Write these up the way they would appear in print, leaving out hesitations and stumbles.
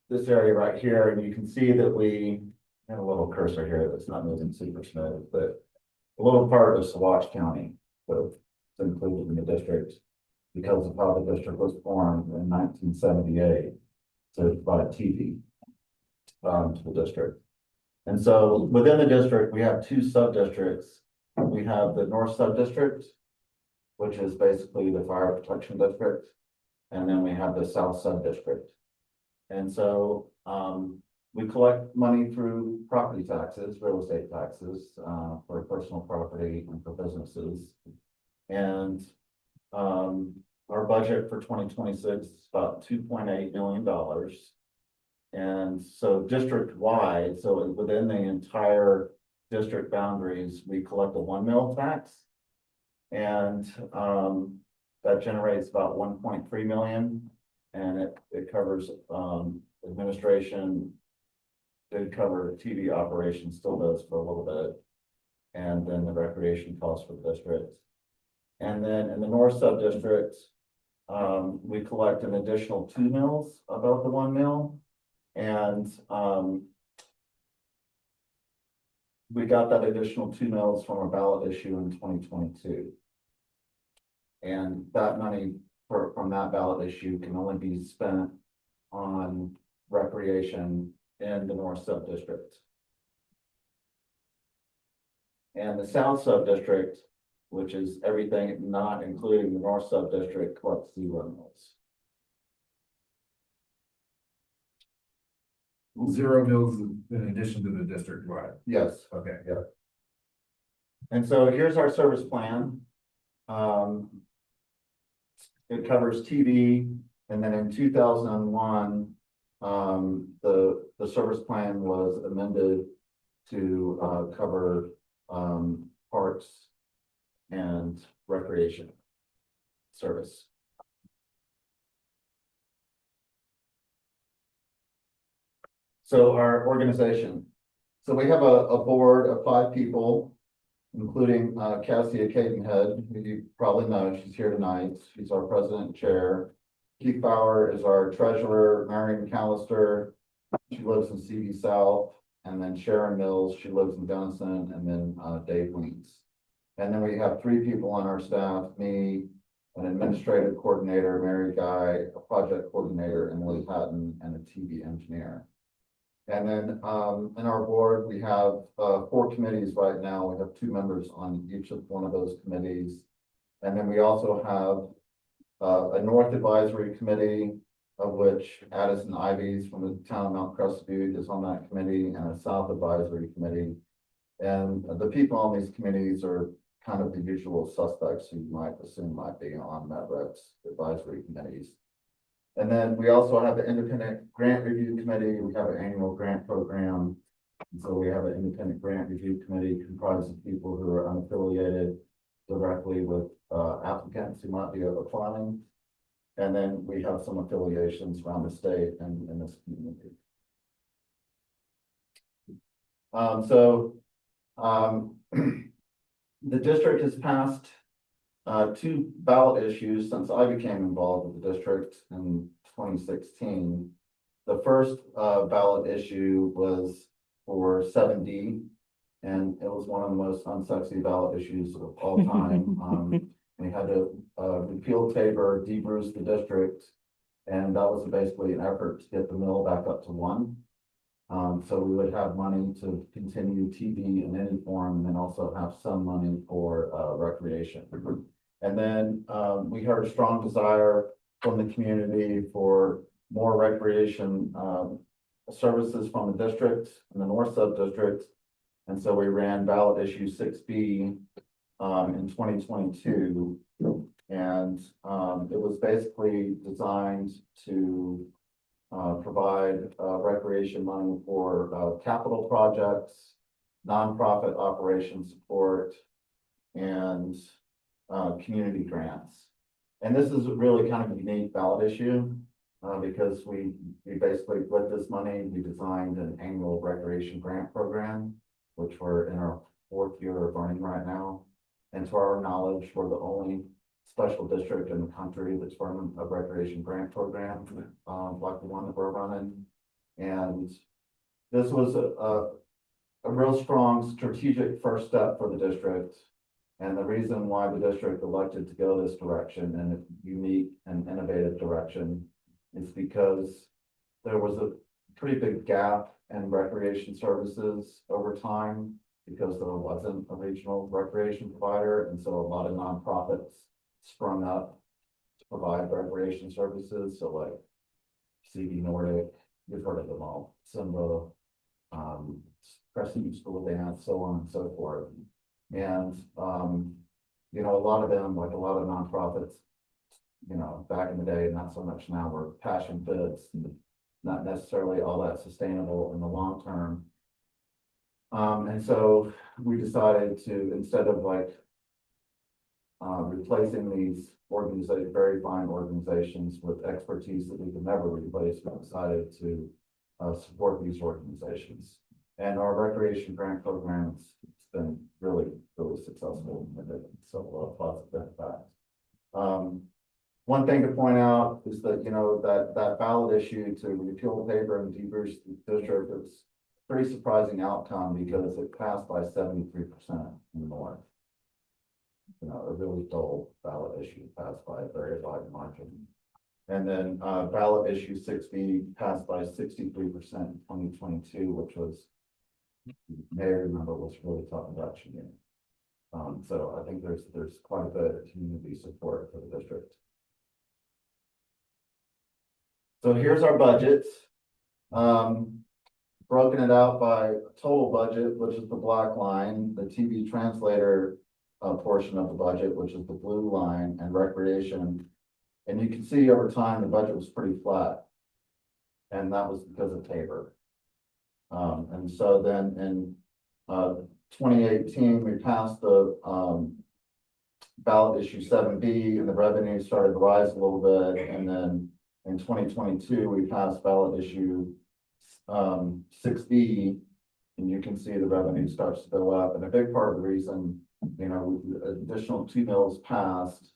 this area right here, and you can see that we have a little cursor here that's not moving super smooth, but a little part of Saguache County, so it's included in the district because of how the district was formed in 1978 to provide TV to the district. And so within the district, we have two sub-districts. We have the North Sub-District, which is basically the fire protection district. And then we have the South Sub-District. And so we collect money through property taxes, real estate taxes, for personal property and for businesses. And our budget for 2026 is about $2.8 million. And so district-wide, so within the entire district boundaries, we collect a 1 mil tax. And that generates about 1.3 million. And it covers administration, did cover TV operations, still does for a little bit. And then the recreation costs for the district. And then in the North Sub-District, we collect an additional 2 mils above the 1 mil. And we got that additional 2 mils from a ballot issue in 2022. And that money from that ballot issue can only be spent on recreation in the North Sub-District. And the South Sub-District, which is everything not including the North Sub-District, collects 0 mils. 0 mils in addition to the district wide. Yes. Okay. Yeah. And so here's our service plan. It covers TV, and then in 2001, the service plan was amended to cover parks and recreation service. So our organization. So we have a board of 5 people, including Cassia Cadenhead, who you probably know. She's here tonight. She's our president and chair. Keith Bauer is our treasurer. Marion McAllister, she lives in CV South. And then Sharon Mills, she lives in Gunnison. And then Dave Weeds. And then we have 3 people on our staff, me, an administrative coordinator, Mary Guy, a project coordinator, Emily Hatton, and a TV engineer. And then in our board, we have 4 committees right now. We have 2 members on each of one of those committees. And then we also have a North Advisory Committee, of which Addison Ives from the town of Mount Crested is on that committee, and a South Advisory Committee. And the people on these committees are kind of the usual suspects who you might assume might be on MetRec's advisory committees. And then we also have the Independent Grant Review Committee. We have an annual grant program. And so we have an Independent Grant Review Committee comprised of people who are unaffiliated directly with applicants who might be applying. And then we have some affiliations around the state and in this community. The district has passed 2 ballot issues since I became involved with the district in 2016. The first ballot issue was for 7D, and it was one of the most unsexy ballot issues of all time. We had to repeal Tabor, de-Bruce the district, and that was basically an effort to get the mill back up to 1. So we would have money to continue TV in any form, and then also have some money for recreation. And then we heard a strong desire from the community for more recreation services from the district and the North Sub-District. And so we ran ballot issue 6B in 2022. And it was basically designed to provide recreation money for capital projects, nonprofit operation support, and community grants. And this is really kind of a unique ballot issue because we basically, with this money, we designed an annual recreation grant program, which we're in our 4th year of running right now. And to our knowledge, we're the only special district in the country that's running a recreation grant program, like the one that we're running. And this was a real strong strategic first step for the district. And the reason why the district elected to go this direction in a unique and innovative direction is because there was a pretty big gap in recreation services over time because there wasn't a regional recreation provider. And so a lot of nonprofits sprung up to provide recreation services. So like CD Nordic, you've heard of them all, Simba, Crescent School Dance, so on and so forth. And, you know, a lot of them, like a lot of nonprofits, you know, back in the day, not so much now, were passion fits, not necessarily all that sustainable in the long term. And so we decided to, instead of like replacing these organizations, very fine organizations with expertise that we could never replace, we decided to support these organizations. And our recreation grant program has been really, really successful and several positive impacts. One thing to point out is that, you know, that ballot issue to repeal the paper and debridge the district is a pretty surprising outcome because it passed by 73% in the north. You know, a really dull ballot issue passed by a very wide margin. And then ballot issue 6B passed by 63% in 2022, which was, you may remember, was really tough election year. So I think there's quite a bit of community support for the district. So here's our budget. Broken it out by total budget, which is the black line, the TV translator portion of the budget, which is the blue line, and recreation. And you can see over time, the budget was pretty flat. And that was because of Tabor. And so then in 2018, we passed the ballot issue 7B and the revenue started to rise a little bit. And then in 2022, we passed ballot issue 6B, and you can see the revenue starts to go up. And a big part of the reason, you know, additional 2 mills passed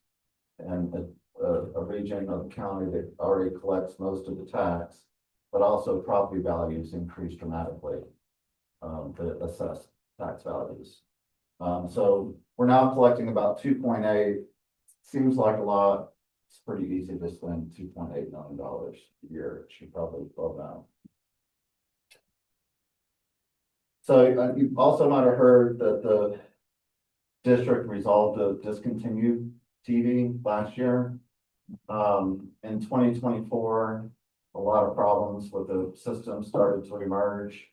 and a region of the county that already collects most of the tax, but also property values increased dramatically to assess tax values. So we're now collecting about 2.8. Seems like a lot. It's pretty easy to spend $2.8 million a year. It should probably go down. So you also might have heard that the district resolved to discontinue TV last year. In 2024, a lot of problems with the system started to emerge.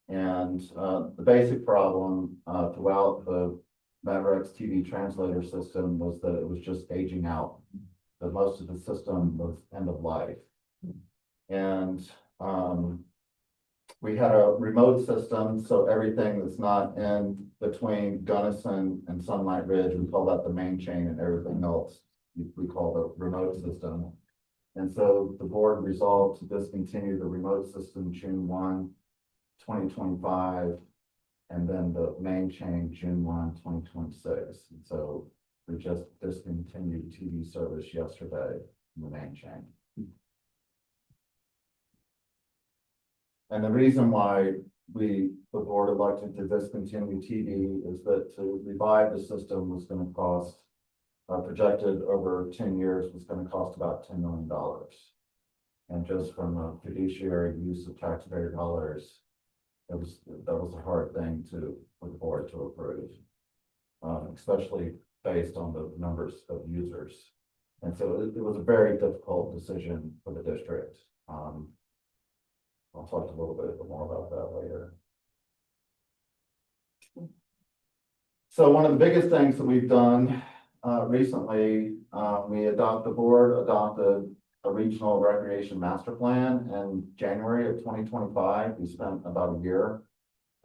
And the basic problem throughout the MetRec's TV translator system was that it was just aging out. That most of the system was end of life. And we had a remote system, so everything that's not in between Gunnison and Sunlight Ridge, we call that the main chain, and everything else we call the remote system. And so the board resolved to discontinue the remote system June 1, 2025, and then the main chain June 1, 2026. And so we just discontinued TV service yesterday in the main chain. And the reason why the board elected to discontinue TV is that to revive the system was going to cost, projected over 10 years, was going to cost about $10 million. And just from a fiduciary use of taxpayer dollars, that was a hard thing for the board to approve, especially based on the numbers of users. And so it was a very difficult decision for the district. I'll talk a little bit more about that later. So one of the biggest things that we've done recently, the board adopted a regional recreation master plan in January of 2025. We spent about a year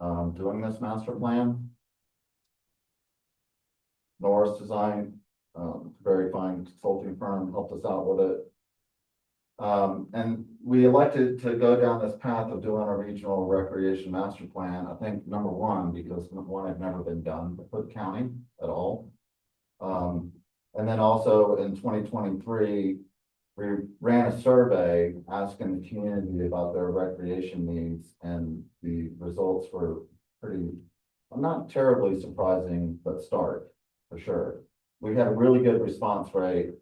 doing this master plan. Norris Design, very fine consulting firm, helped us out with it. And we elected to go down this path of doing a regional recreation master plan. I think number one, because one had never been done for the county at all. And then also in 2023, we ran a survey asking the community about their recreation needs, and the results were pretty, not terribly surprising, but stark, for sure. We had a really good response rate.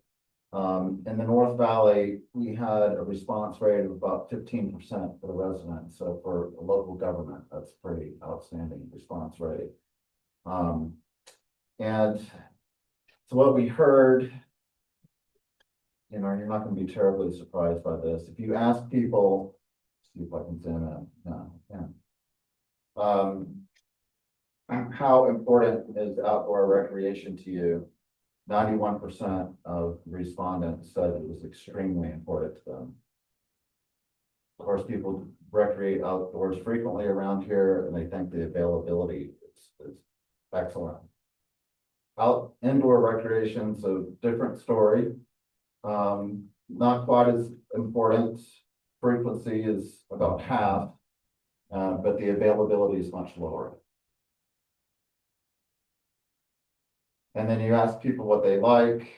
In the North Valley, we had a response rate of about 15% for the residents. So for a local government, that's pretty outstanding response rate. And so what we heard, you know, you're not going to be terribly surprised by this. If you ask people, see if I can zoom in. No, how important is outdoor recreation to you? 91% of respondents said it was extremely important to them. Of course, people recreate outdoors frequently around here, and they think the availability is excellent. Indoor recreation's a different story. Not quite as important. Frequency is about half, but the availability is much lower. And then you ask people what they like.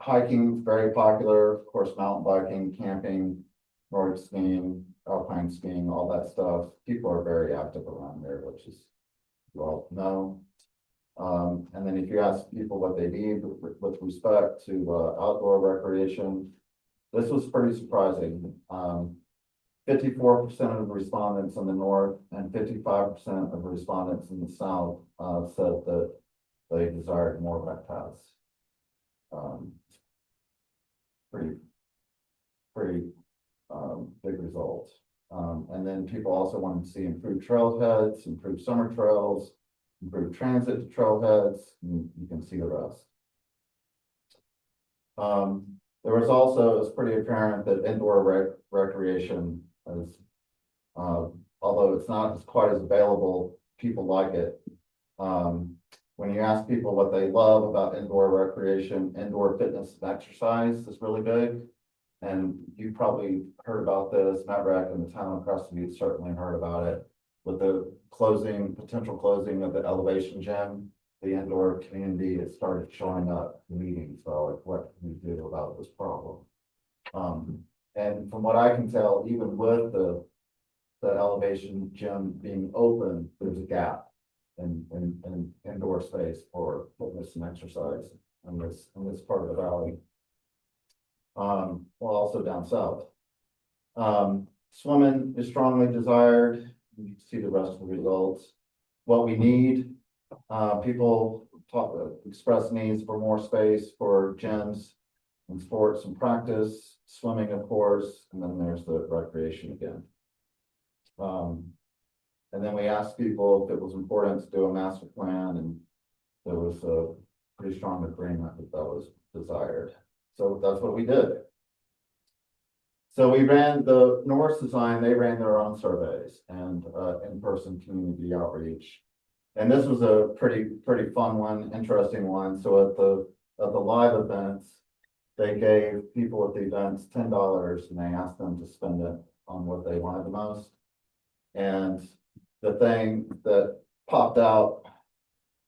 Hiking, very popular, of course, mountain biking, camping, Nordic skiing, alpine skiing, all that stuff. People are very active around there, which is, you all know. And then if you ask people what they need with respect to outdoor recreation, this was pretty surprising. 54% of respondents in the north and 55% of respondents in the south said that they desired more rec paths. Pretty big results. And then people also wanted to see improved trailheads, improved summer trails, improved transit to trailheads, and you can see the rest. There was also, it's pretty apparent that indoor recreation is, although it's not quite as available, people like it. When you ask people what they love about indoor recreation, indoor fitness and exercise is really big. And you probably heard about this. MetRec and the town of Crestview certainly heard about it. With the potential closing of the Elevation Gym, the indoor community has started showing up in meetings. So like, what can we do about this problem? And from what I can tell, even with the Elevation Gym being open, there's a gap in indoor space for fitness and exercise in this part of the valley. Well, also down south. Swimming is strongly desired. You can see the rest of the results. What we need, people express needs for more space for gyms and sports and practice, swimming, of course, and then there's the recreation again. And then we asked people if it was important to do a master plan, and there was a pretty strong agreement that that was desired. So that's what we did. So we ran the Norris Design, they ran their own surveys and in-person community outreach. And this was a pretty fun one, interesting one. So at the live events, they gave people at the events $10 and they asked them to spend it on what they wanted the most. And the thing that popped out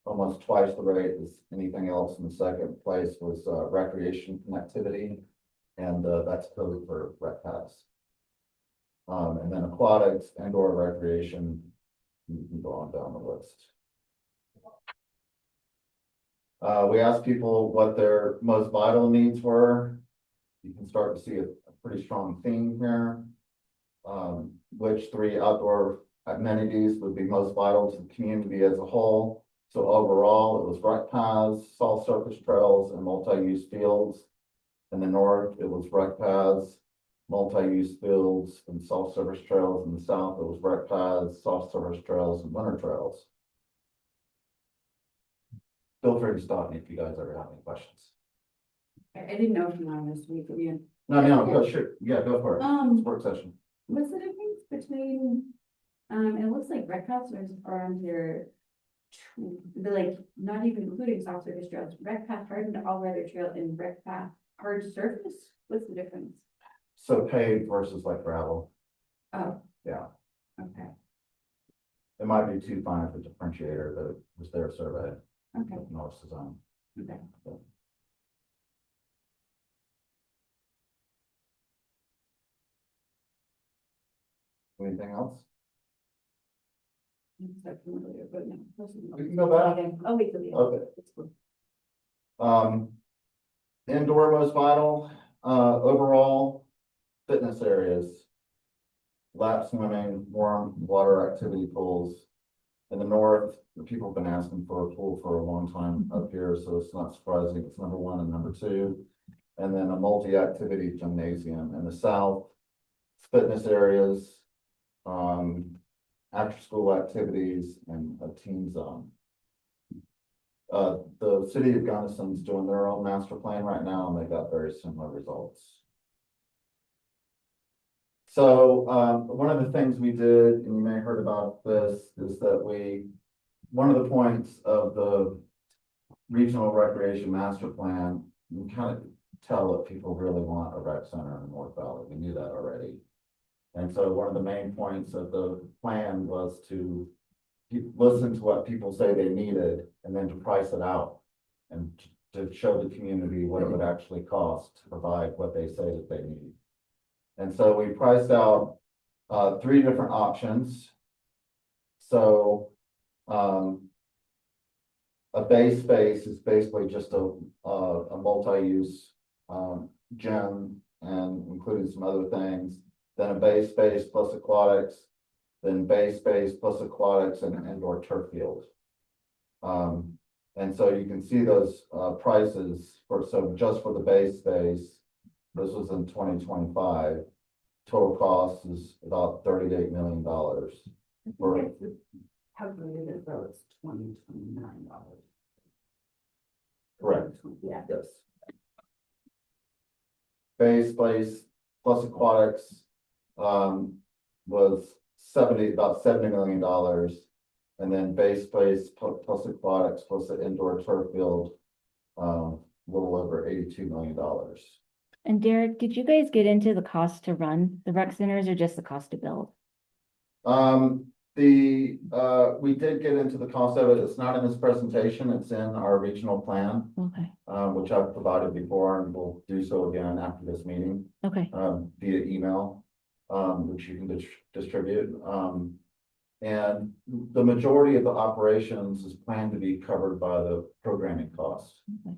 almost twice the rate as anything else in the second place was recreation connectivity. And that's code for rec paths. And then aquatics, indoor recreation, you can go on down the list. We asked people what their most vital needs were. You can start to see a pretty strong theme here. Which three outdoor amenities would be most vital to the community as a whole. So overall, it was rec paths, soft surface trails, and multi-use fields. In the north, it was rec paths, multi-use fields, and soft surface trails. In the south, it was rec paths, soft surface trails, and winter trails. Feel free to stop me if you guys ever have any questions. I didn't know if you wanted us to meet with you. No, go, sure. Yeah, go for it. It's work session. What's the difference between, it looks like rec paths are under, like, not even including soft surface trails, rec path hardened all weather trail and rec path hard surface? What's the difference? So paved versus like gravel. Oh. Yeah. Okay. It might be too fine of a differentiator, but it was their survey. Okay. Norris Design. Okay. Anything else? I'm so familiar, but no. We can go back. Oh, wait, till the end. Okay. It's cool. Indoor most vital, overall fitness areas. Lap swimming, warm water activity pools. In the north, the people have been asking for a pool for a long time up here, so it's not surprising. It's number one and number two. And then a multi-activity gymnasium. In the south, fitness areas, after-school activities, and a teen zone. The city of Gunnison is doing their own master plan right now, and they got very similar results. So, one of the things we did, and you may have heard about this, is that one of the points of the regional recreation master plan, you kind of tell that people really want a rec center in North Valley. We knew that already. And so one of the main points of the plan was to listen to what people say they needed and then to price it out and to show the community what it would actually cost to provide what they say that they need. And so we priced out 3 different options. So a base space is basically just a multi-use gym and including some other things. Then a base space plus aquatics, then base space plus aquatics and an indoor turf field. And so you can see those prices so just for the base space, this was in 2025. Total cost is about $38 million. Calculated as though it's $29. Correct. Yeah. Yes. Base place plus aquatics was about $70 million. And then base place plus aquatics plus the indoor turf field, a little over $82 million. And Derrick, did you guys get into the cost to run the rec centers or just the cost to build? We did get into the cost of it. It's not in this presentation. It's in our regional plan, Okay, which I've provided before and will do so again after this meeting, okay, via email, which you can distribute. And the majority of the operations is planned to be covered by the programming costs. okay.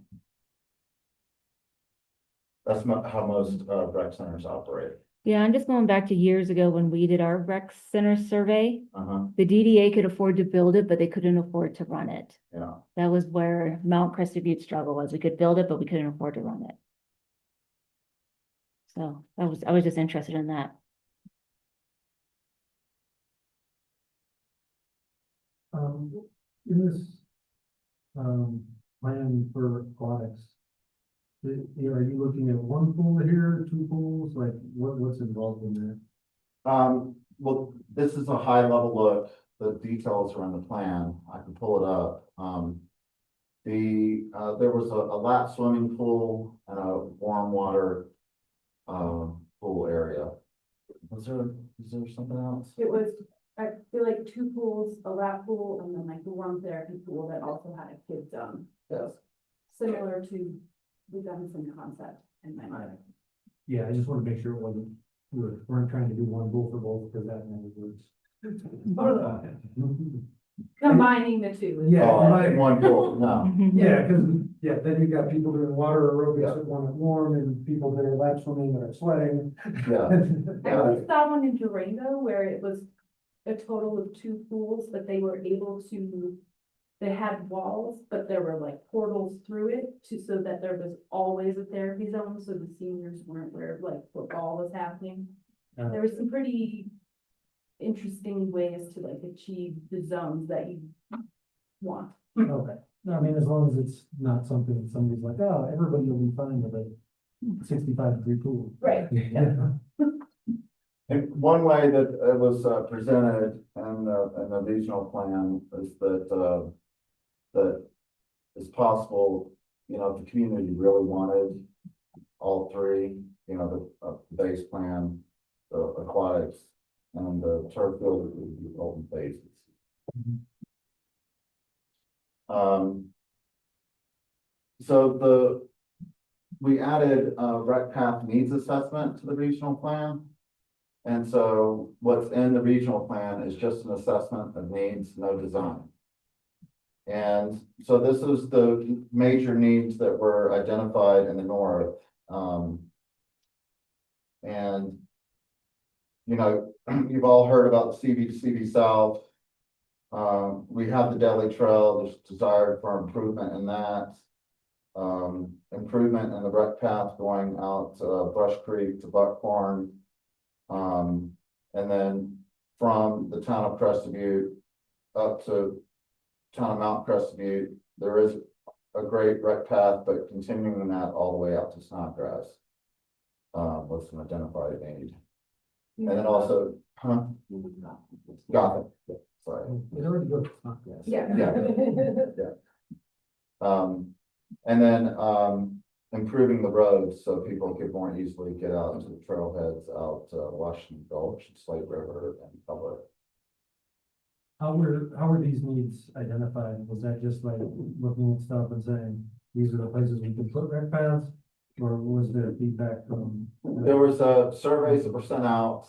That's not how most rec centers operate. Yeah, I'm just going back to years ago when we did our rec center survey. Uh-huh, The DDA could afford to build it, but they couldn't afford to run it. yeah. That was where Mount Crested Butte struggle was. We could build it, but we couldn't afford to run it. So I was just interested in that. In this, plan for aquatics, are you looking at one pool here, 2 pools, like what's involved in that? Well, this is a high level look. The details are in the plan. I can pull it up. There was a lap swimming pool and a warm water pool area. Is there something else? It was, I feel like 2 pools, a lap pool, and then like the warm therapy pool that also had a kid zone. Yes. Similar to the Gunnison concept in my mind. Yeah, I just want to make sure it wasn't, weren't trying to do one pool for both, because that never works. Combining the 2. Yeah, In one pool, no. Yeah, because, then you got people doing water aerobics that want it warm, and people that are lap swimming that are sweating. Yeah. I always saw one in Durango where it was a total of 2 pools, but they were able to, they had walls, but there were like portals through it so that there was always a therapy zone, so the seniors weren't where like football was happening. There were some pretty interesting ways to like achieve the zones that you want. Okay, no, I mean, as long as it's not something that somebody's like, oh, everybody will be fine with a 65-degree pool. Right. Yeah. And one way that it was presented in the regional plan is that it's possible, if the community really wanted all 3, the base plan, the aquatics, and the turf field would be open bases. we added a rec path needs assessment to the regional plan. And so what's in the regional plan is just an assessment of needs, no design. And so this is the major needs that were identified in the north. And, you know, you've all heard about the CV to CV South. We have the Deli Trail, there's desire for improvement in that. Improvement in the rec path going out to Brush Creek to Buckhorn. And then from the town of Crested Butte up to town of Mount Crested Butte, there is a great rec path, but continuing that all the way out to Snodgrass. With some identified need. And then also, Gotham, sorry. It already goes, yes. Yeah. And then, improving the roads so people could more easily get out into the trailheads out, Washington Gulch, Slate River and Public. How were these needs identified? Was that just like looking at stuff and saying, these are the places we can put rec paths? Or was there feedback from? There was, surveys that were sent out,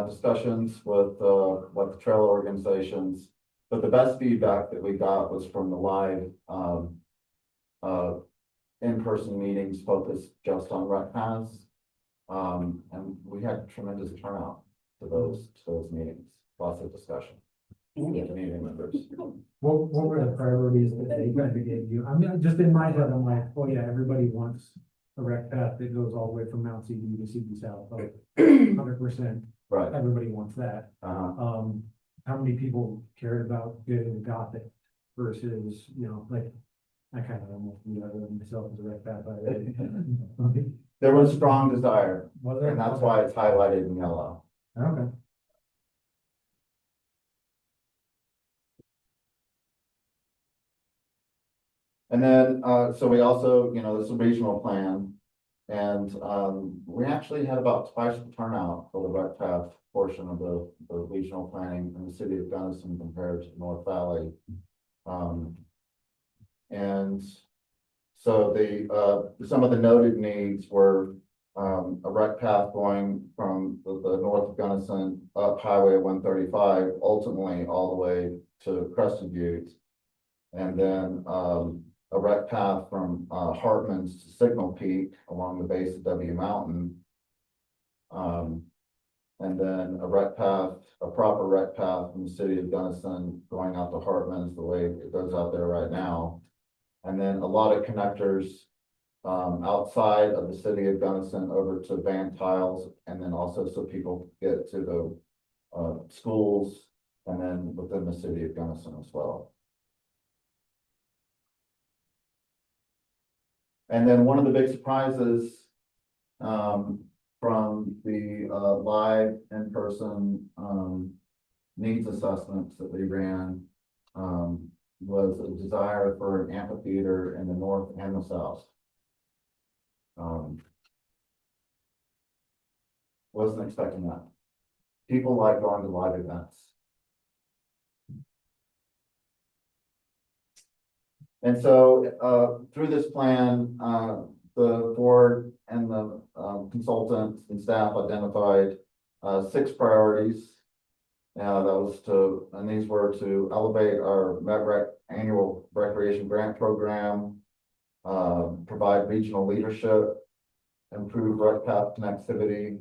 discussions with, like the trail organizations. But the best feedback that we got was from the live, in-person meetings focused just on rec paths. And we had tremendous turnout to those meetings, lots of discussion. Community members. What were the priorities that they kind of gave you? I mean, just in my head, I'm like, oh yeah, everybody wants a rec path that goes all the way from Mount CD to CD South, like 100%. Right. Everybody wants that. How many people cared about getting Gothic versus, you know, like, I kind of almost view myself as a rec path already. There was strong desire, Was there? and that's why it's highlighted in yellow. Okay. And then, so we also, you know, this is a regional plan. And, we actually had about twice the turnout for the rec path portion of the regional planning in the city of Gunnison compared to North Valley. And so some of the noted needs were, a rec path going from the north of Gunnison up Highway 135, ultimately all the way to Crested Butte. And then, a rec path from Hartman's to Signal Peak along the base of W Mountain. And then a proper rec path from the city of Gunnison going out to Hartman's the way it goes out there right now. And then a lot of connectors outside of the city of Gunnison over to Van Tiles, and then also so people get to the schools and then within the city of Gunnison as well. And then one of the big surprises from the live in-person needs assessments that we ran was a desire for an amphitheater in the north and the south. Wasn't expecting that. People like going to live events. And so, through this plan, the board and the consultants and staff identified 6 priorities. And these were to elevate our MetRec annual recreation grant program, provide regional leadership, improve rec path connectivity,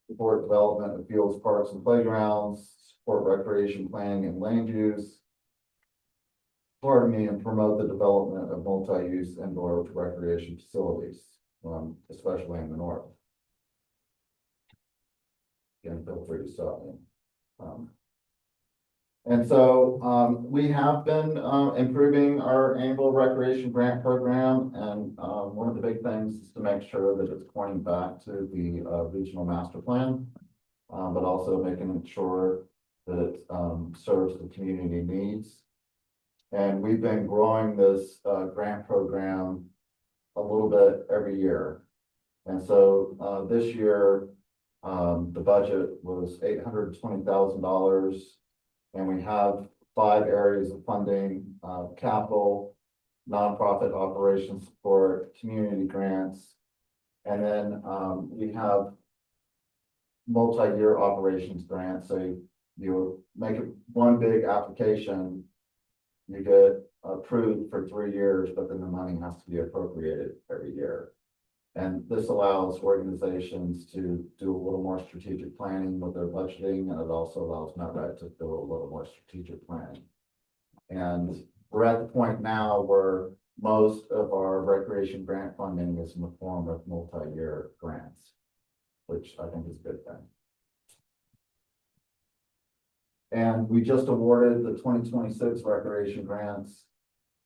support development of fields, parks, and playgrounds, support recreation planning and land use, and promote the development of multi-use indoor recreation facilities, especially in the north. Again, feel free to stop me. And so we have been improving our annual recreation grant program, and one of the big things is to make sure that it's pointing back to the regional master plan, but also making sure that it serves the community needs. And we've been growing this grant program a little bit every year. And so this year, the budget was $820,000. And we have 5 areas of funding, capital, nonprofit operations support, community grants. And then, we have multi-year operations grants, so you make it one big application. You get approved for 3 years, but then the money has to be appropriated every year. And this allows organizations to do a little more strategic planning with their budgeting, and it also allows MetRec to do a little more strategic planning. And we're at the point now where most of our recreation grant funding is in the form of multi-year grants, which I think is a good thing. And we just awarded the 2026 recreation grants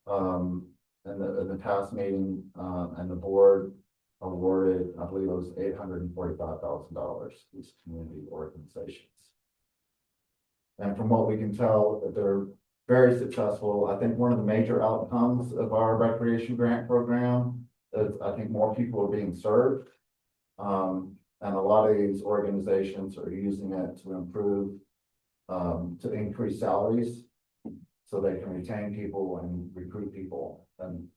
in the past meeting, and the board awarded, I believe it was $845,000 to these community organizations. And from what we can tell, that they're very successful. I think one of the major outcomes of our recreation grant program is I think more people are being served. And a lot of these organizations are using it to improve, to increase salaries so they can retain people and recruit people. And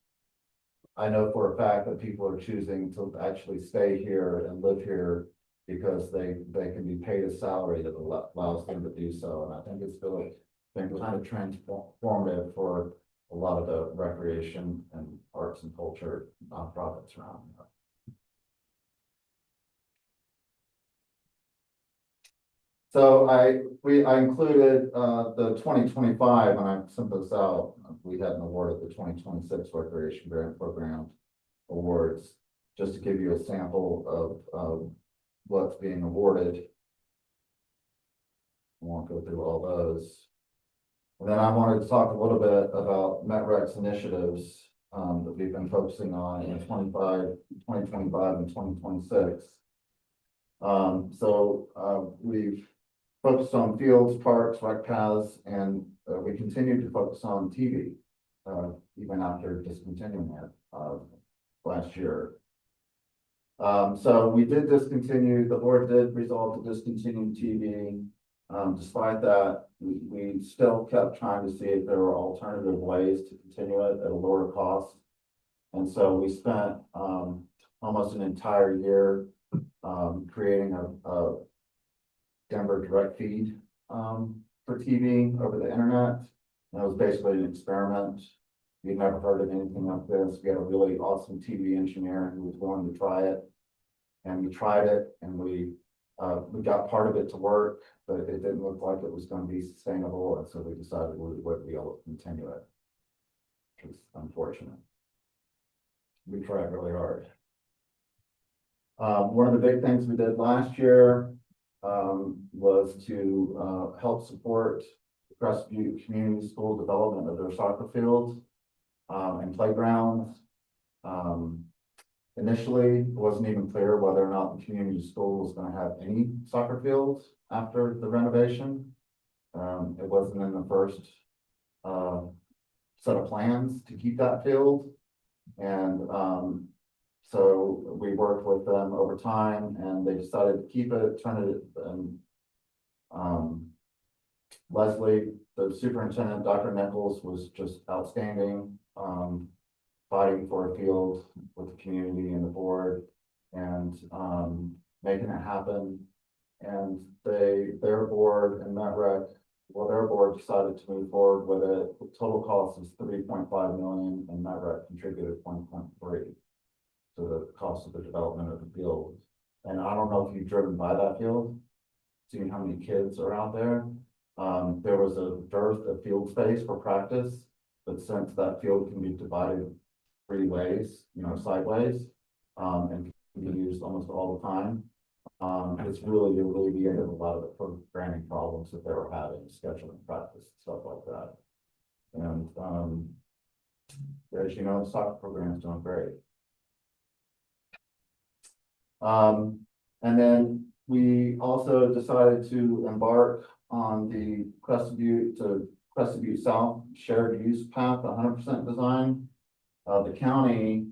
I know for a fact that people are choosing to actually stay here and live here because they can be paid a salary that allows them to do so. And I think it's been kind of transformative for a lot of the recreation and arts and culture nonprofits around here. So I included the 2025, and I sent this out. We hadn't awarded the 2026 Recreation Grant Program awards, just to give you a sample of what's being awarded. I won't go through all those. And then I wanted to talk a little bit about MetRec's initiatives that we've been focusing on in 2025 and 2026. We've focused on fields, parks, rec paths, and we continue to focus on TV, even after discontinuing it last year. So we did discontinue, the board did resolve to discontinue TV. Despite that, we still kept trying to see if there were alternative ways to continue it at a lower cost. And so we spent almost an entire year creating a Denver direct feed for TV over the internet. And it was basically an experiment. We'd never heard of anything like this. We had a really awesome TV engineer who was willing to try it. And we tried it, and we got part of it to work, but it didn't look like it was going to be sustainable. And so we decided we wouldn't be able to continue it, which is unfortunate. We tried really hard. One of the big things we did last year was to help support Crescent Butte Community School development of their soccer fields and playgrounds. Initially, it wasn't even clear whether or not the community school was going to have any soccer fields after the renovation. It wasn't in the first set of plans to keep that field. And so we worked with them over time, and they decided to keep it, turn it, and Leslie, the superintendent, Dr. Nichols, was just outstanding, fighting for a field with the community and the board, and making it happen. And their board and MetRec, well, their board decided to move forward with it. The total cost is $3.5 million, and MetRec contributed 1.3 to the cost of the development of the field. And I don't know if you've driven by that field, seen how many kids are out there. There was a dearth of field space for practice, but since that field can be divided 3 ways, sideways, and can be used almost all the time, it's really alleviated a lot of the programming problems that they were having, scheduling practice, stuff like that. And as you know, the soccer program is doing great. And then we also decided to embark on the Crescent Butte South shared use path, 100% design. The county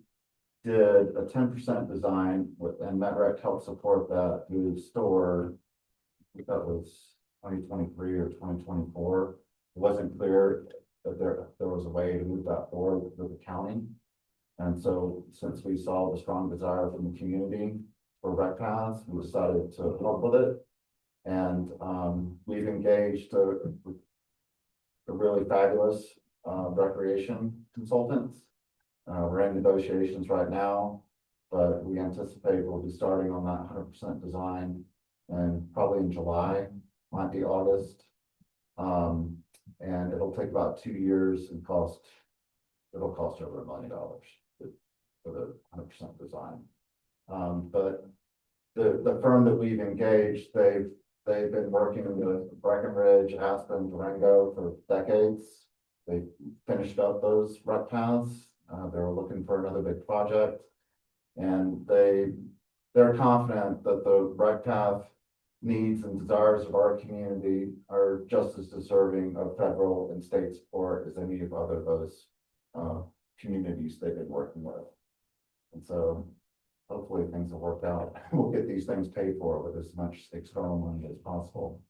did a 10% design and MetRec helped support that through STORE. I think that was 2023 or 2024. It wasn't clear that there was a way to move that forward with the county. And so since we saw the strong desire from the community for rec paths, we decided to help with it. And we've engaged a really fabulous recreation consultants. We're in negotiations right now, but we anticipate we'll be starting on that 100% design and probably in July, might be August. And it'll take about 2 years and it'll cost over $1 million for the 100% design. But the firm that we've engaged, they've been working with Breckenridge, Aspen, Durango for decades. They finished up those rec paths. They were looking for another big project. And they're confident that the rec path needs and desires of our community are just as deserving of federal and state support as any of those communities they've been working with. And so hopefully things will work out. We'll get these things paid for with as much external money as possible.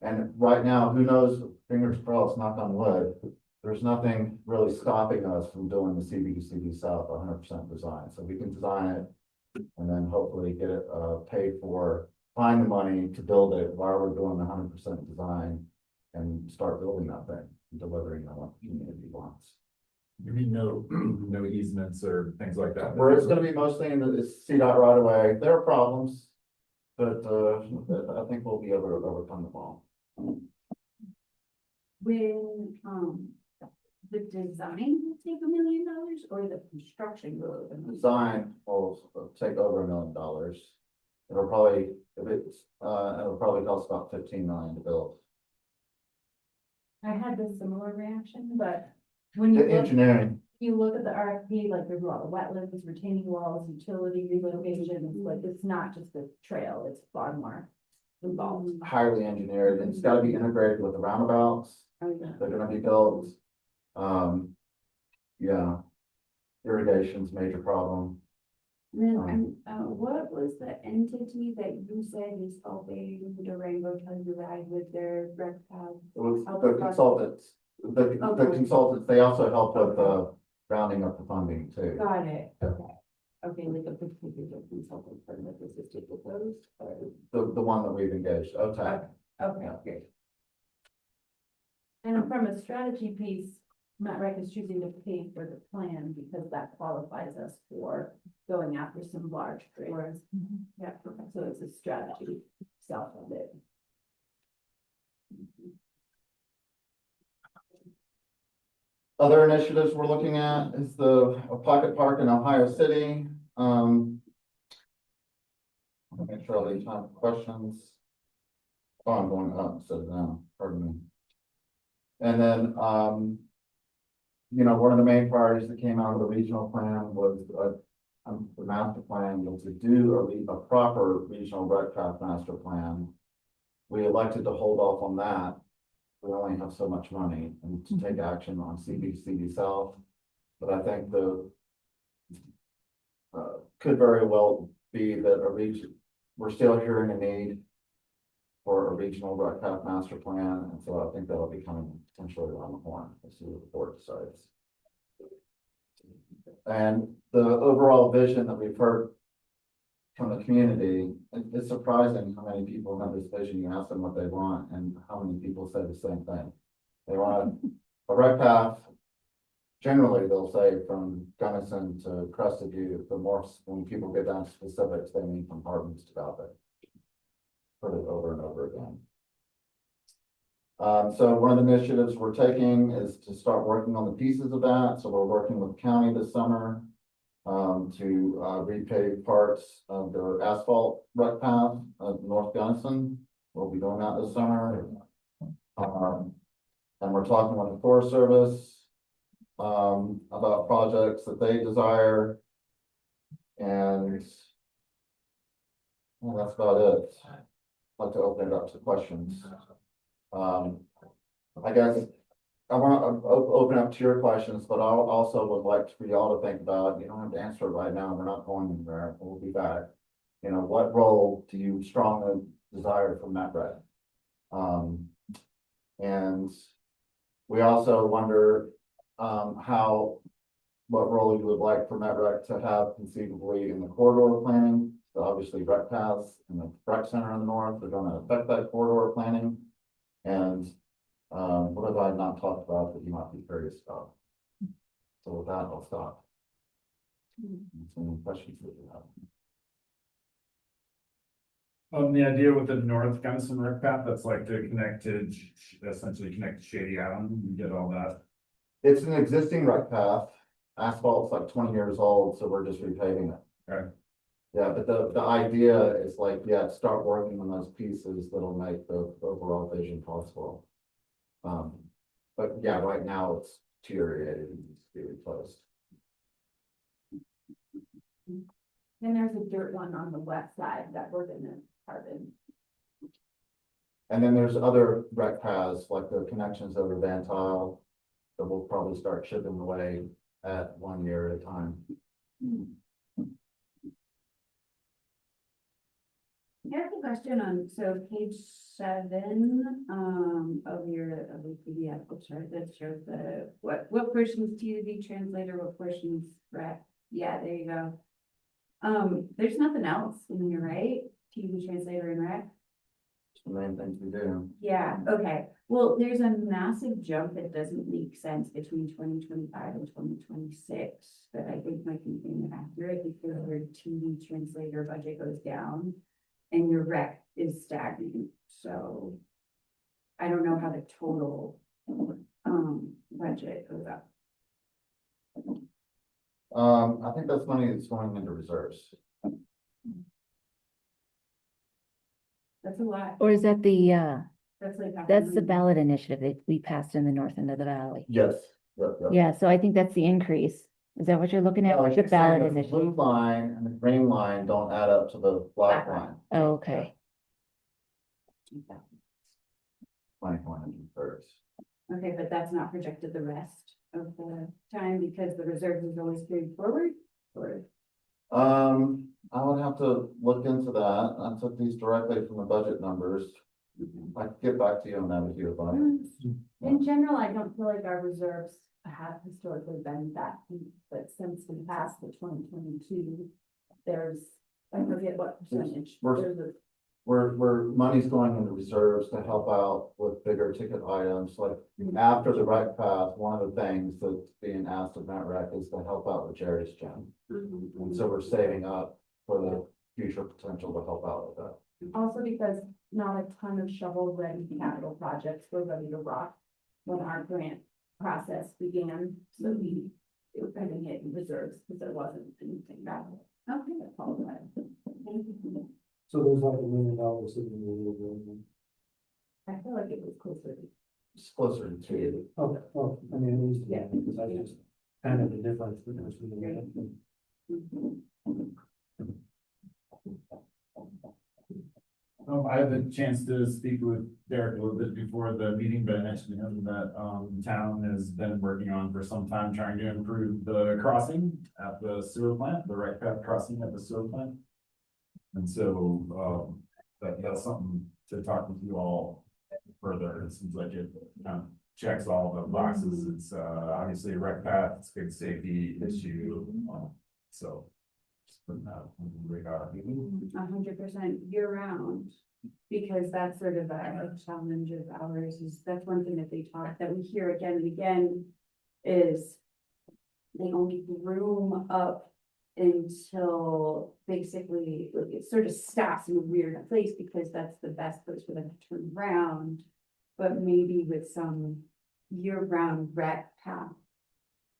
And right now, who knows, fingers crossed, knock on wood, there's nothing really stopping us from doing the CBD South 100% design. So we can design it and then hopefully get it paid for, find the money to build it while we're doing the 100% design and start building that thing and delivering on what the community wants. You mean no easements or things like that? Where it's gonna be mostly in the CDOT right away, there are problems, but I think we'll be able to overcome them all. When, the design will take $1 million or the construction will? Design will take over $1 million. It'll probably, it'll probably cost about 15 million to build. I had this similar reaction, but when The engineering, you look at the RFP, like there's a lot of wetlands, retaining walls, utility relocation, like it's not just a trail, it's far more involved. highly engineered, and it's gotta be integrated with the roundabouts. They're gonna be built. Yeah. Irrigation's a major problem. Then, what was the entity that you said is helping Durango Telluride with their rec path? It was the consultants, the consultants, they also help with rounding up the funding too. Got it, okay. Okay, like a particular consultant firm that assisted with those, or? The one that we've engaged, okay. Okay, great. And from a strategy piece, MetRec is choosing to pay for the plan because that qualifies us for going after some large grants. Yeah, so it's a strategy self-funded. Other initiatives we're looking at is a pocket park in Ohio City. I'll make sure I leave time for questions. Oh, I'm going up instead of down, pardon me. And then, you know, one of the main priorities that came out of the regional plan was the master plan was to do a proper regional rec path master plan. We elected to hold off on that. We only have so much money and to take action on CBD South. But I think could very well be that we're still hearing a need for a regional rec path master plan. And so I think that'll be coming potentially around the horn. We'll see what the board decides. And the overall vision that we've heard from the community, it's surprising how many people have this vision. You ask them what they want and how many people say the same thing. They want a rec path. Generally, they'll say from Gunnison to Crested View. The more, when people get down to specifics, they mean from Harbins to Baltic. Heard it over and over again. So one of the initiatives we're taking is to start working on the pieces of that. So we're working with the county this summer to repave parts of the asphalt rec path of North Gunnison. We'll be doing that this summer. And we're talking with the Forest Service about projects that they desire. And well, that's about it. I'd like to open it up to questions. I guess I want to open up to your questions, but I also would like for y'all to think about, you don't have to answer it right now. We're not going anywhere. We'll be back. You know, what role do you strongly desire from MetRec? And We also wonder, what role you would like for MetRec to have conceivably in the corridor planning. So obviously rec paths and the rec center in the north are gonna affect that corridor planning. And, what have I not talked about that you might be curious about? So with that, I'll stop. Some questions that you have. The idea with the North Gunnison Rec Path, that's like to connect to, essentially connect to Shady Island, you get all that. It's an existing rec path. Asphalt's like 20 years old, so we're just repaving it. Okay. Yeah, but the idea is like, yeah, start working on those pieces that'll make the overall vision possible. But yeah, right now it's deteriorated and needs to be replaced. Then there's a dirt one on the west side that we're gonna carbon. And then there's other rec paths, like the connections over Van Tile, that we'll probably start chipping away at 1 year at a time. I have a question on, so page 7, of the PDF, chart that shows what portions T2V translator, what portions rec. Yeah, there you go. There's nothing else in here, right? TV translator and rec. It's the main things we do. Yeah, okay. Well, there's a massive jump that doesn't make sense between 2025 and 2026 that I think might be inaccurate because your TV translator budget goes down and your rec is stagnant. So I don't know how the total budget goes up. I think that's money that's going into reserves. That's a lot. Or is that That's like. that's the ballot initiative that we passed in the north end of the valley? Yes. Yep, yep. Yeah, so I think that's the increase. Is that what you're looking at? No, I The keep saying ballot the blue initiative? line and the green line don't add up to the black line. Oh, okay. Money going into reserves. Okay, but that's not projected the rest of the time because the reserves is always carried forward? Or, I would have to look into that. I took these directly from the budget numbers. I can get back to you on that if you would like. in general, I don't feel like our reserves have historically been that deep, but since we passed the 2022, there's, I forget what percentage. We're- There's a, Where money's going into reserves to help out with bigger ticket items, like after the rec path, one of the things that's being asked of MetRec is to help out with Jerry's gym. And so we're saving up for the future potential to help out with that. Also because not a ton of shovel-ready capital projects were ready to rock when our grant process began, so it was kind of hit in reserves because there wasn't anything that. Okay, that's all right. Thank you. So there's like $1 million sitting in the little. I feel like it was closer to. It's closer to two. Okay, well, I mean, it is, yeah, because I just kind of the difference between the. I had the chance to speak with Derrick a little bit before the meeting, but I mentioned to him that, town has been working on for some time trying to improve the crossing at the sewer plant, the right path crossing at the sewer plant. And so, that's something to talk with you all further. It seems like it kind of checks all the boxes. It's, obviously a rec path, it's a big safety issue, so. Just putting that on the radar. 100% year round, because that's sort of a challenge of ours, is that's one thing that they talk, that we hear again and again, is they only groom up until basically like, it sort of stops in a weird place because that's the best place for them to turn around. But maybe with some year-round rec path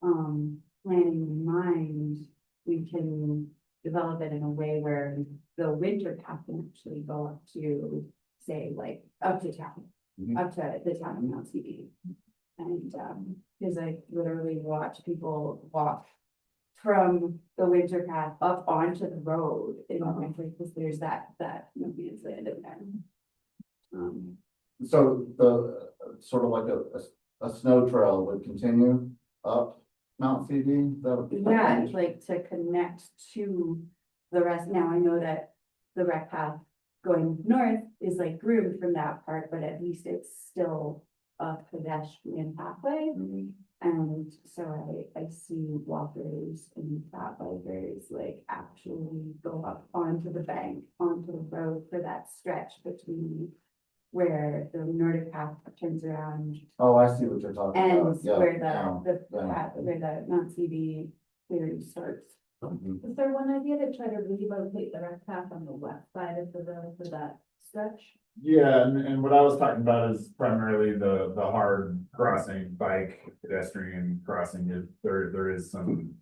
planning in mind, we can develop it in a way where the winter path can actually go up to, say, like, up to town, up to the town of Mount CD. And, because I literally watch people walk from the winter path up onto the road in the winter, because there's that no man's land in there. So the, sort of like a snow trail would continue up Mount CD? That would be. Yeah, it's like to connect to the rest. Now, I know that the rec path going north is like groomed from that part, but at least it's still a pedestrian pathway. And so I see walkers and fat bikers like actually go up onto the bank, onto the road for that stretch between where the Nordic path turns around Oh, I see what you're talking and about. Yeah, where yeah, yeah. where the Mount CD clearing starts. Mhm. Is there one idea to try to relocate the rec path on the left side of the road for that stretch? Yeah, and what I was talking about is primarily the hard crossing, bike, pedestrian crossing. There is some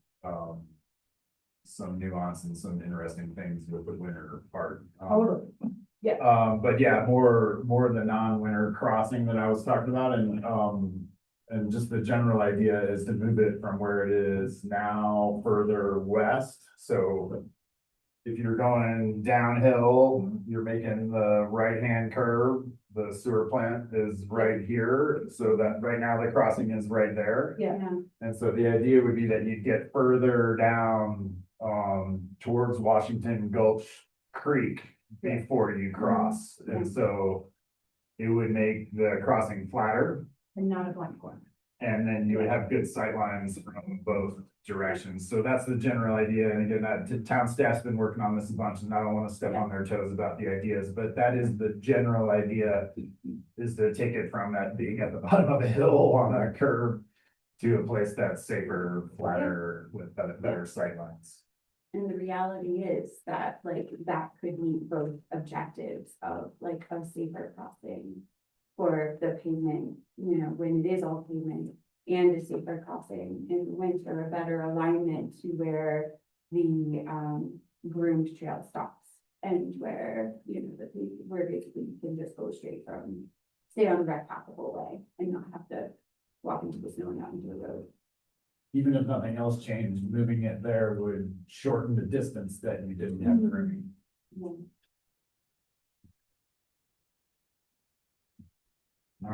nuance and some interesting things with the winter part. But yeah, more the non-winter crossing that I was talking about, and just the general idea is to move it from where it is now further west. So if you're going downhill, you're making the right-hand curve, the sewer plant is right here. So that right now the crossing is right there. Yeah. And so the idea would be that you'd get further down, towards Washington Gulch Creek before you cross. And so it would make the crossing flatter. And not a blank one. And then you would have good sight lines from both directions. So that's the general idea. And again, that town staff's been working on this a bunch, and I don't want to step on their toes about the ideas, but that is the general idea, is to take it from that being at the bottom of a hill on a curve to a place that's safer, flatter, with better sight lines. And the reality is that like that could meet both objectives of like a safer crossing for the pavement, you know, when it is all pavement, and a safer crossing in winter, a better alignment to where the groomed trail stops and where, you know, where basically you can just go straight from, stay on the rec path the whole way and not have to walk into the snow and out into the road. Even if nothing else changed, moving it there would shorten the distance that you didn't have grooming. Yeah. All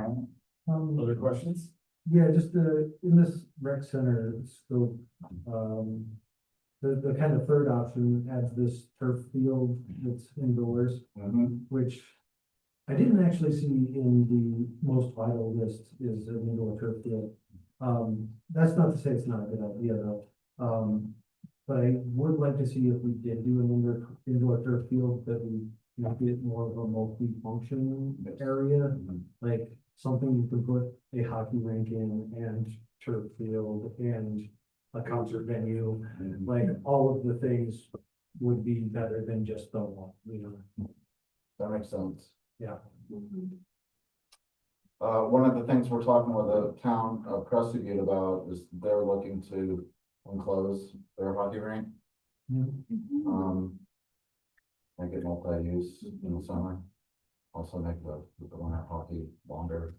right, other questions? Yeah, just in this rec center scope, the kind of third option adds this turf field that's indoors, Mhm. which I didn't actually see in the most vital list is an indoor turf field. That's not to say it's not a good idea though. But I would like to see if we did do an indoor turf field that we make it more of a multi-function area. Like something you can put a hockey rink in and turf field and a concert venue, like all of the things would be better than just the one, you know? That makes sense. Yeah. One of the things we're talking with the town of Crescent Butte about is they're looking to enclose their hockey rink. Make it multi-use in the summer. Also make the winter hockey longer.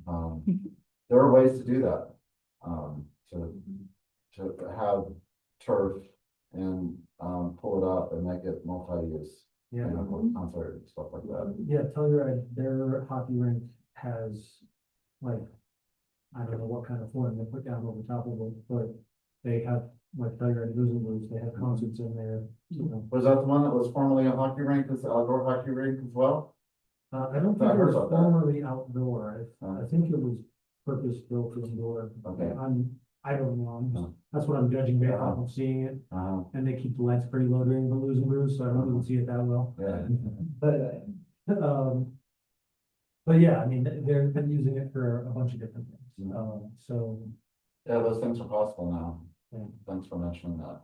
There are ways to do that. To have turf and pull it up and make it multi-use. Yeah. You know, for concert and stuff like that. Yeah, Telluride, their hockey rink has, like, I don't know what kind of form they put down over top of it, but they have, like, Telluride Losing Blues, they have concerts in there, you know. Was that the one that was formerly a hockey rink, this outdoor hockey rink as well? I don't I think it heard was about that. formerly outdoor, I Oh. think it was purpose-built indoor. Okay. I don't know, Oh. that's what I'm judging based off of seeing it, and they keep the lights pretty low during the Losing Blues, so I don't even see it that well. Yeah. But yeah, I mean, they've been using it for a bunch of different things, so. Yeah, those things are possible now. Yeah. Thanks for mentioning that.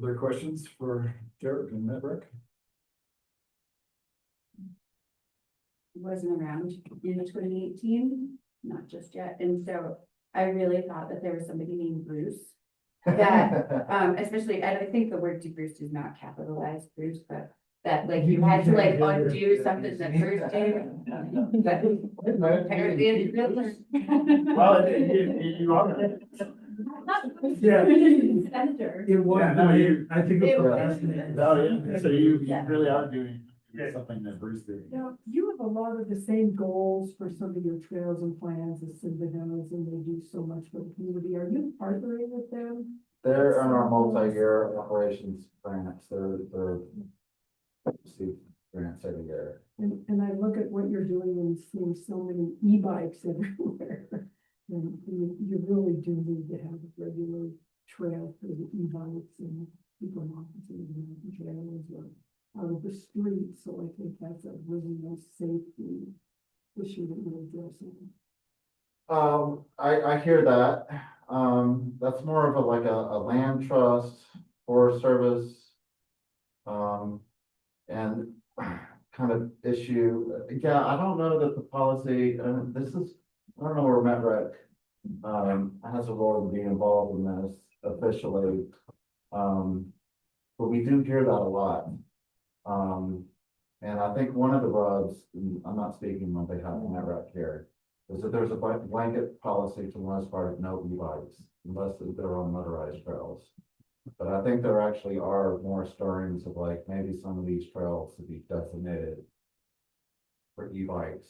Other questions for Derrick and MetRec? Wasn't around in 2018, not just yet, and so I really thought that there was somebody named Bruce. That, especially, I don't think the word to Bruce is not capitalized, Bruce, but that like you had to like undo something that Bruce did. But apparently it's real. Well, you are. Yeah. Senator. It was, Yeah, no, you- I think It it was. was. Oh, yeah, so you Yeah. really are doing something that Bruce did. Now, you have a lot of the same goals for some of your trails and plans as Cindy has, and they do so much for the community. Are you partnering with them? They're on our multi-year operations grants, they're, see, grants every year. And I look at what you're doing and seeing so many e-bikes everywhere. And you really do need to have a regular trail for the e-bikes and people not considering the trails or out of the street. So I think that's a really nice safety issue that you're addressing. I hear that. That's more of a, like a land trust, Forest Service. And kind of issue. Yeah, I don't know that the policy, this is, I don't know where MetRec has a role to be involved in this officially. But we do hear that a lot. And I think one of the rubs, and I'm not speaking on behalf of MetRec here, is that there's a blanket policy for the most part of no e-bikes unless they're on motorized trails. But I think there actually are more stirrings of like maybe some of these trails to be designated for e-bikes.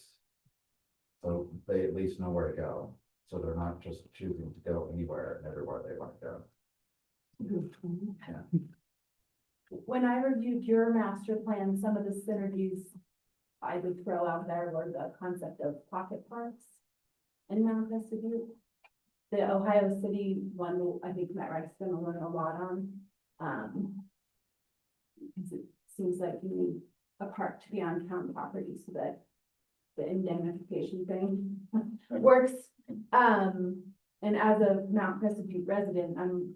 So they at least know where to go. So they're not just choosing to go anywhere and everywhere they want to go. Good point. When I reviewed your master plan, some of the synergies I would throw out there were the concept of pocket parks in Mount Vista View. The Ohio City one, I think MetRec's gonna learn a lot on. Because it seems like you need a park to be on town property so that the indemnification thing works. And as a Mount Vista View resident, I'm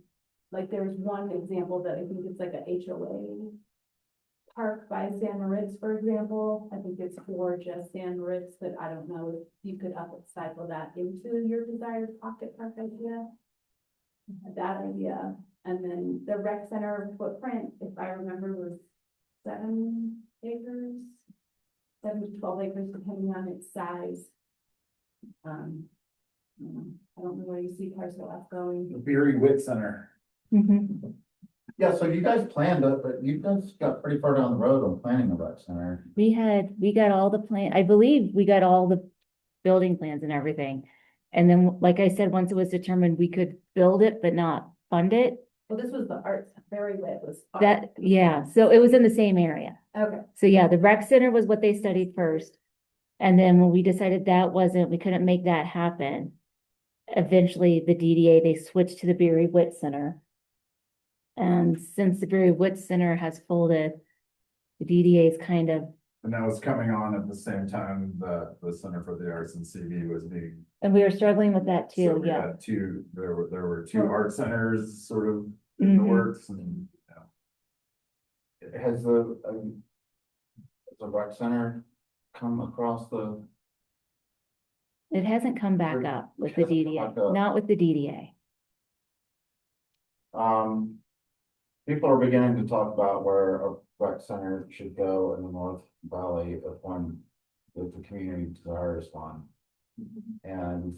like, there's one example that I think it's like a HOA park by San Moritz, for example. I think it's for just San Moritz, but I don't know if you could upcycle that into your desired pocket park idea. That idea, and then the rec center footprint, if I remember, was 7 acres, 7 to 12 acres, depending on its size. I don't know where you see parcel F going. The Beery Wit Center. Mhm. Yeah, so you guys planned it, but you guys got pretty far down the road on planning a rec center. We got all the plan, I believe we got all the building plans and everything. And then, like I said, once it was determined we could build it but not fund it, Well, this was the arts, very wet was. art. that, yeah, so it was in the same area. Okay, So yeah, the rec center was what they studied first. And then when we decided we couldn't make that happen. Eventually, the DDA, they switched to the Beery Wit Center. And since the Beery Wit Center has folded, the DDA is kind of, And that was coming on at the same time that the Center for the Arts and CV was being. and we were struggling with that So too, we yeah. had there were two art centers sort of in the Mhm. works and, Has the rec center come across the, It hasn't come back Sure. up with It the hasn't come DDA, back up. not with the DDA. people are beginning to talk about where a rec center should go in the North Valley if one, if the community desires one. And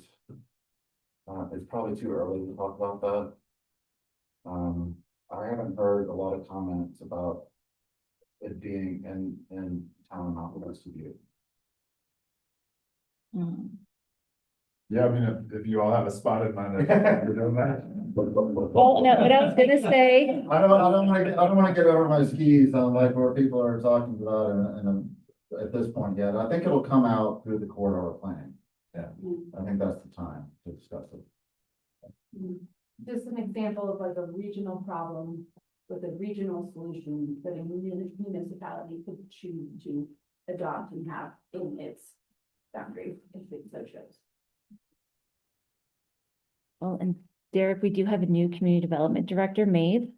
it's probably too early to talk about that. I haven't heard a lot of comments about it being in town office to you. Mm. yeah, I mean, if you all have a spot in mind, you're doing that. Well, no, what I was gonna say, I don't wanna get over my skis on like where people are talking about at this point yet. I think it'll come out through the corridor planning. Yeah, I think that's the time to discuss it. just an example of like a regional problem with a regional solution that a municipality could choose to adopt and have in its boundary, if it so shows. well, and Derek, we do have a new community development director, Maeve.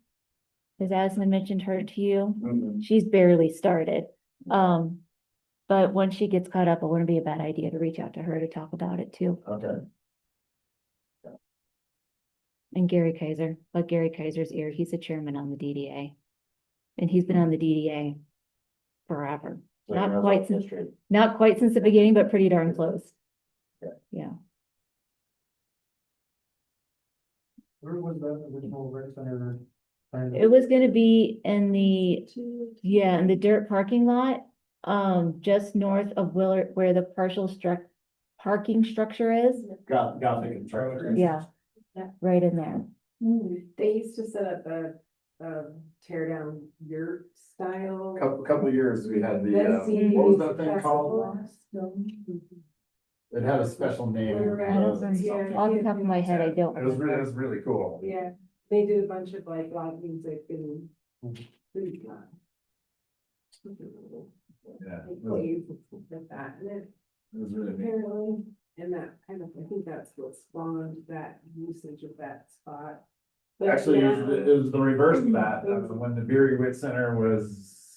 As I mentioned her to you, she's barely started. But once she gets caught up, it wouldn't be a bad idea to reach out to her to talk about it too. Okay. And Gary Kaiser's ear, he's the chairman on the DDA. And he's been on the DDA forever. Not quite since the beginning, but pretty darn close. Yeah. Where was that original rec center? It was gonna be in the dirt parking lot, just north of Willard, where the parking structure is. Gothic construction. Yeah. Yeah. Right in there. They used to set up a tear down yurt style. couple of years, we had the, That's what was that thing called? So, It had a special name. We're I don't It was remember. something. Off the top of my head, I don't. It was really cool. Yeah, they did a bunch of like live music and food. Yeah, They it was, played with that, and then it was really neat. apparently, and that kind of, I think that's what spawned that usage of that spot. But Actually, now it was the reverse of that. When the Beery Wit Center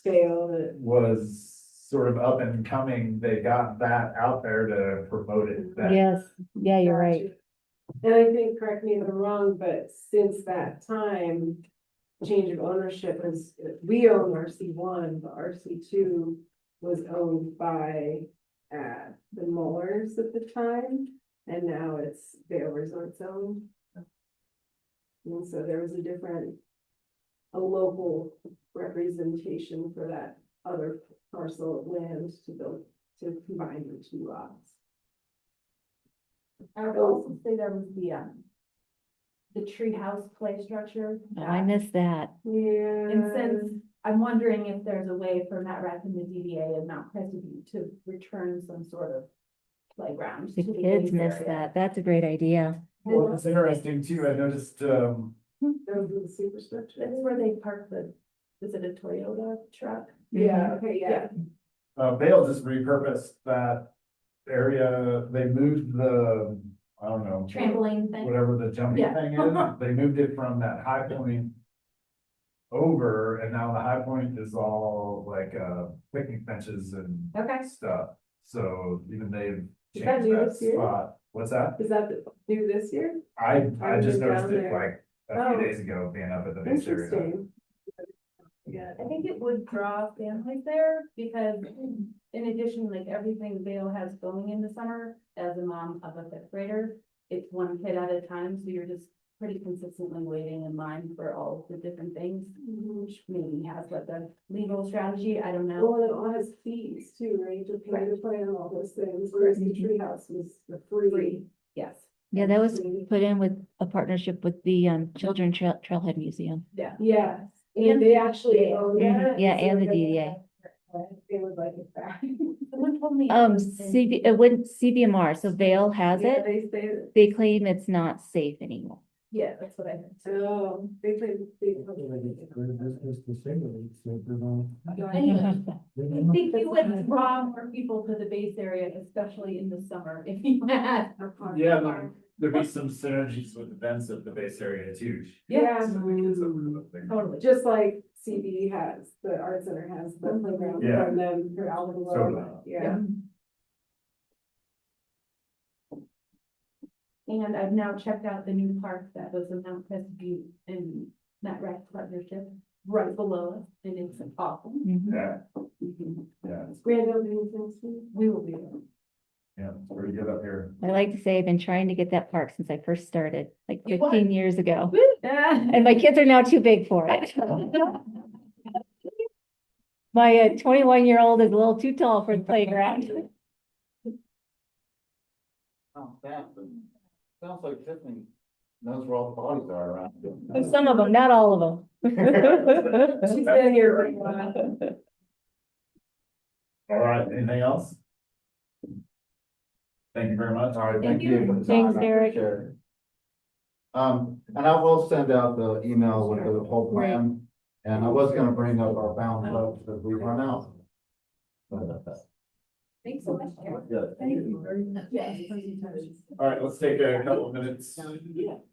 failed it. was sort of up and coming, they got that out there to promote it. That- Yes, yeah, you're right. And I think, correct me if I'm wrong, but since that time, change of ownership is, we own RC1, but RC2 was owned by the Mullers at the time, and now it's Vail Resorts owned. And so there was a local representation for that other parcel of land to combine the two lots. I would also say there was the treehouse play structure. Oh, I missed that. Yeah. And since, I'm wondering if there's a way for MetRec and the DDA and Mount Crescent View to return some sort of playground. The to kids base miss area. that. That's a great idea. Well, it's interesting too. I noticed, Those are the superstructure. That's where they park is it a Toyota truck? Yeah, okay, yeah. Vail just repurposed that area. They moved I don't know. Trampoline thing. Whatever the jumping Yeah. thing is, they moved it from that high point over, and now the high point is all like, picnic benches and Okay. stuff. So even they've Is that changed new that this year? spot. What's that? Is that new this year? I just moved noticed down it there. like a Oh. few days ago, being up at the base area. Interesting. Yeah. I think it would draw families there because in addition, like everything Vail has going in the summer, as a mom of a fifth grader, it's one kid at a time, so you're just pretty consistently waiting in line for all the different things, which maybe has like a legal strategy, I don't know. Well, it all has fees too, right? To pay to play on all those things, whereas the treehouse was the free. Yes, Yeah, that was put in with a partnership with the Children Trailhead Museum. yeah. Yeah, and they actually own that. Yeah, so and the they- DDA. They would like it back. Someone told me. it was in- It wouldn't, CBMR, so Vail has Yeah, it. they say that, They claim it's not safe anymore. Yeah, that's what I heard. oh, they play. Good business to say the least, so they're not- Anyway, I think you would draw more people to the base area, especially in the summer, if you had. Yeah, there'd be some synergies with events at the base area too. Yeah. Totally. Just like CB has, the art center has the playground Yeah. from them for Alvin. Totally. Yeah. And I've now checked out the new park that was in Mount Crescent View and MetRec partnership right below us, and it's awesome. Mhm. Yeah, You can- yeah, Grand opening next week. We will be there. yeah, it's pretty good up here. I like to say I've been trying to get that park since I first started, like You what? 15 years ago. Yeah. And my kids are now too big for it. My 21-year-old is a little too tall for the playground. Oh, that, sounds like Tiffany knows where all the bodies are around. Some of them, not all of them. She's been here for a while. All right, anything else? Thank you very much. All right, Thank thank you. you. for the Thanks, time. I Derrick. appreciate it. And I will send out the email with the whole plan, and I was gonna bring up our bound votes that we run out. Thanks so much, Karen. Yeah. Thank you very much. Yeah. All right, let's take a couple of minutes.